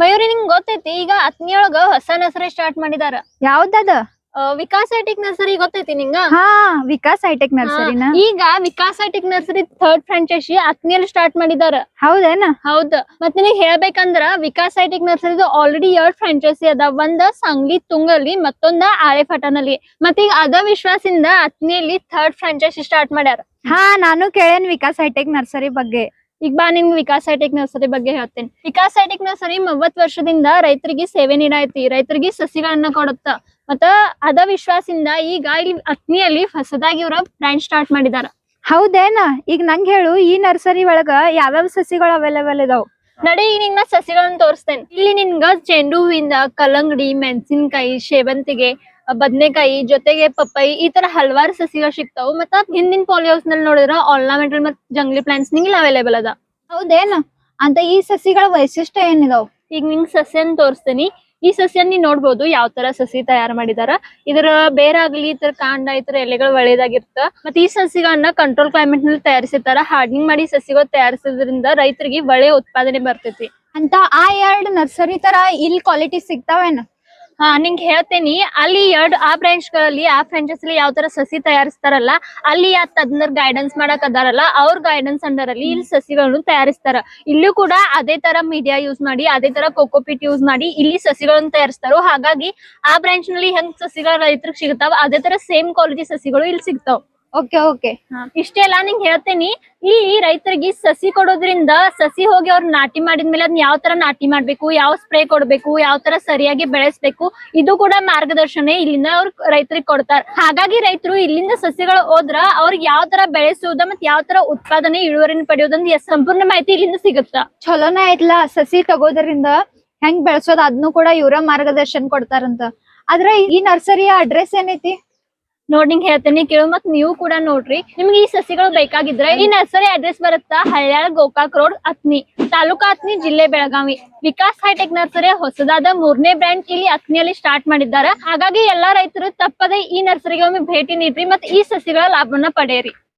ಮಯೂರಿ ನಿಂಗ್ ಗೊತ್ತೈತಿ ಈಗ ಅತ್ನಿಯೊಳಗ ಹೊಸ ನರ್ಸರಿ ಸ್ಟಾರ್ಟ್ ಮಾಡಿದಾರ. ಯಾವ್ದದ? ವಿಕಾಸ್ ಹೈಟೆಕ್ ನರ್ಸರಿ ಗೊತ್ತೈತಿ ನಿಂಗ? ಹಾ, ವಿಕಾಸ್ ಹೈಟೆಕ್ ನರ್ಸರಿನ. ಈಗ Vikas hi tech nursery third franchise ಅತ್ನಿಯಲ್ಲಿ ಸ್ಟಾರ್ಟ್ ಮಾಡಿದಾರ. ಹೌದೇನ? ಹೌದ್. ಮತ್ ನಿನಗ್ ಹೇಳ್ಬೇಕಂದ್ರ ವಿಕಾಸ್ ಹೈಟೆಕ್ ನರ್ಸರಿದು ಆಲ್ರೆಡಿ 2 ಫ್ರಾಂಚೈಸಿ ಅದ. ಒಂದ ಸಂಗ್ಲಿ ತುಂಗಲ್ಲಿ, ಮತ್ತೊಂದ ಆಳೆಫಟನಲ್ಲಿ. ಮತ್ ಈಗ ಅದ ವಿಶ್ವಾಸಿಂದ ಅತ್ನಿಯಲ್ಲಿ ಥರ್ಡ್ ಫ್ರಾಂಚೈಸಿ ಸ್ಟಾರ್ಟ್ ಮಾಡ್ಯಾರ. ಹಾ, ನಾನು ಕೇಳೇನ್ ವಿಕಾಸ್ ಹೈಟೆಕ್ ನರ್ಸರಿ ಬಗ್ಗೆ. ಈಗ ಬಾ ನಿಮ್ಗೆ ವಿಕಾಸ್ ಹೈಟೆಕ್ ನರ್ಸರಿ ಬಗ್ಗೆ ಹೇಳ್ತೇನೆ. ವಿಕಾಸ್ ಹೈಟೆಕ್ ನರ್ಸರಿ 30 ವರ್ಷದಿಂದ ರೈತರಿಗೆ ಸೇವೆ ನೀಡೈತಿ. ರೈತರಿಗೆ ಸಸಿಗಳನ್ನ ಕೊಡುತ್ತ. ಮತ್ತ ಅದ ವಿಶ್ವಾಸಿಂದ ಈಗ ಇಲ್ಲಿ ಅತ್ನಿಯಲ್ಲಿ ಹೊಸದಾಗಿ ಇವ್ರ ಬ್ರಾಂಚ್ ಸ್ಟಾರ್ಟ್ ಮಾಡಿದಾರ. ಹೌದೇನ? ಈಗ ನಂಗ್ ಹೇಳು, ಈ ನರ್ಸರಿ ಒಳಗ ಯಾವ್ಯಾವ ಸಸಿಗಳು ಅವೈಲೇಬಲ್ ಇದಾವ್? ನಡಿ ಈಗ ನಿಂಗ ಸಸಿಗಳನ್ನ ತೋರಿಸ್ತೇನೆ. ಇಲ್ಲಿ ನಿನ್ಗ ಚೆಂಡು ಹೂವಿಂದ ಕಲ್ಲಂಗಡಿ, ಮೆಣಸಿನಕಾಯಿ, ಸೇವಂತಿಗೆ, ಬದನೆಕಾಯಿ ಜೊತೆಗೆ ಪಪ್ಪಾಯಿ ಈ ತರ ಹಲವಾರು ಸಸಿಗಳು ಸಿಗ್ತಾವ್. ಮತ್ತ ಹಿಂದಿನ ಪಾಲಿಹೌಸ್ ನಲ್ಲಿ ನೋಡಿದ್ರ ಆರ್ನಮೆಂಟಲ್ ಮತ್ ಜಂಗ್ಲಿ ಪ್ಲಾಂಟ್ಸ್ ನಿಂಗ್ ಅವೈಲೇಬಲ್ ಅದ. ಹೌದೇನ? ಅಂತ ಈ ಸಸಿಗಳ ವೈಶಿಷ್ಟ್ಯ ಏನಿದಾವ್? ಈಗ ನಿಂಗ್ ಸಸ್ಯನ್ ತೋರಿಸ್ತೇನಿ. ಈ ಸಸ್ಯನ್ ನೀ ನೋಡ್ಬೋದು ಯಾವ ತರ ಸಸಿ ತಯಾರು ಮಾಡಿದಾರ. ಇದರ ಬೇರಾಗ್ಲಿ, ಇತರ ಕಾಂಡ, ಇತರ ಎಲೆಗಳು ಒಳ್ಳೇದಾಗಿರ್ತ. ಮತ್ತೆ ಈ ಸಸಿಗಳನ್ನ ಕಂಟ್ರೋಲ್ ಕ್ಲೈಮೇಟ್ ನಲ್ಲಿ ತಯಾರಿಸಿರ್ತಾರ. ಹಾರ್ಡನಿಂಗ್ ಮಾಡಿ ಸಸಿಗಳು ತಯಾರಿಸೋದ್ರಿಂದ ರೈತರಿಗೆ ಒಳ್ಳೆ ಉತ್ಪಾದನೆ ಬರ್ತೈತಿ. ಅಂತ ಆ 2 ನರ್ಸರಿ ತರ ಇಲ್ಲಿ ಕ್ವಾಲಿಟಿ ಸಿಗ್ತಾವೇನ? ಹಾ, ನಿಂಗೆ ಹೇಳ್ತೇನಿ. ಅಲ್ಲಿ ಆ ಬ್ರಾಂಚ್ ಗಳಲ್ಲಿ, ಆ ಫ್ರಾಂಚೈಸ್ ಯಾವ ತರ ಸಸಿ ತಯಾರಿಸ್ತಾರಲ್ಲ, ಅಲ್ಲಿ ಆ ತಜ್ಞರ್ ಗೈಡೆನ್ಸ್ ಮಾಡಕ್ ಅದಾರಲ್ಲ, ಅವ್ರ ಗೈಡೆನ್ಸ್ ಅಂಡರ್ ಅಲ್ಲಿ ಇಲ್ಲಿ ಸಸಿಗಳನ್ನು ತಯಾರಿಸ್ತಾರ. ಇಲ್ಲೂ ಕೂಡ ಅದೇ ತರ ಮೀಡಿಯಾ ಯೂಸ್ ಮಾಡಿ, ಅದೇ ತರ ಕೋಕೋಪಿಟ್ ಯೂಸ್ ಮಾಡಿ ಇಲ್ಲಿ ಸಸಿಗಳನ್ನು ತಯಾರಿಸ್ತಾರೋ. ಹಾಗಾಗಿ ಆ ಬ್ರಾಂಚ್ ನಲ್ಲಿ ಹೆಂಗ್ ಸಸಿಗಳು ರೈತರಿಗೆ ಸಿಗ್ತಾವ, ಅದೇ ತರ ಸೇಮ್ ಕ್ವಾಲಿಟಿ ಸಸಿಗಳು ಇಲ್ಲಿ ಸಿಗ್ತಾವ. Okay okay. ಇಷ್ಟೇ ಅಲ್ಲ, ನಿಂಗೆ ಹೇಳ್ತೇನಿ. ಇಲ್ಲಿ ರೈತರಿಗೆ ಸಸಿ ಕೊಡೋದ್ರಿಂದ ಸಸಿ ಹೋಗಿ ಅವ್ರು ನಾಟಿ ಮಾಡಿದ್ಮೇಲೆ ಅದನ್ನ ಯಾವ ತರ ನಾಟಿ ಮಾಡ್ಬೇಕು, ಯಾವ ಸ್ಪ್ರೇ ಕೊಡ್ಬೇಕು, ಯಾವ ತರ ಸರಿಯಾಗಿ ಬೆಳೆಸ್ಬೇಕು, ಇದು ಕೂಡ ಮಾರ್ಗದರ್ಶನ ಇಲ್ಲಿಂದ ಅವ್ರ ರೈತರಿಗೆ ಕೊಡ್ತಾರ. ಹಾಗಾಗಿ ರೈತರು ಇಲ್ಲಿಂದ ಸಸಿಗಳು ಹೋದ್ರ ಅವ್ರಿಗೆ ಯಾವ ತರ ಬೆಳೆಸೋದ ಮತ್ ಯಾವ ತರ ಉತ್ಪಾದನೆ ಇಳುವರಿನ ಪಡೆಯೋದಂತ ಸಂಪೂರ್ಣ ಮಾಹಿತಿ ಇಲ್ಲಿಂದ ಸಿಗುತ್ತ. ಚಲೋನ ಆಯ್ತಲ್ಲ, ಸಸಿ ತಗೋದ್ರಿಂದ ಹೆಂಗ್ ಬೆಳೆಸೋದ್ ಅದನ್ನು ಕೂಡ ಇವರ ಮಾರ್ಗದರ್ಶನ ಕೊಡ್ತಾರಂತ. ಆದ್ರೆ ಈ ನರ್ಸರಿಯ ಅಡ್ರೆಸ್ ಏನೈತಿ? ನೋಡ್ ನಿಂಗೆ ಹೇಳ್ತೇನೆ, ಕೇಳು. ಮತ್ ನೀವು ಕೂಡ ನೋಡ್ರಿ. ನಿಮ್ಗೆ ಈ ಸಸಿಗಳು ಬೇಕಾಗಿದ್ರೆ ಈ ನರ್ಸರಿ ಅಡ್ರೆಸ್ ಬರುತ್ತಾ ಹಳ್ಯಾಳ ಗೋಕಾಕ್ ರೋಡ್, ಅತ್ನಿ, ತಾಲೂಕಾ ಅತ್ನಿ, ಜಿಲ್ಲೆ ಬೆಳಗಾವಿ. ವಿಕಾಸ್ ಹೈಟೆಕ್ ನರ್ಸರಿ ಹೊಸದಾದ 3ನೇ ಬ್ರಾಂಚ್ ಇಲ್ಲಿ ಅತ್ನಿಯಲ್ಲಿ ಸ್ಟಾರ್ಟ್ ಮಾಡಿದ್ದಾರೆ. ಹಾಗಾಗಿ ಎಲ್ಲಾ ರೈತರು ತಪ್ಪದೆ ಈ ನರ್ಸರಿಗೆ ಒಮ್ಮೆ ಭೇಟಿ ನೀಡ್ರಿ, ಮತ್ತೆ ಈ ಸಸಿಗಳ ಲಾಭವನ್ನ ಪಡೆಯಿರಿ.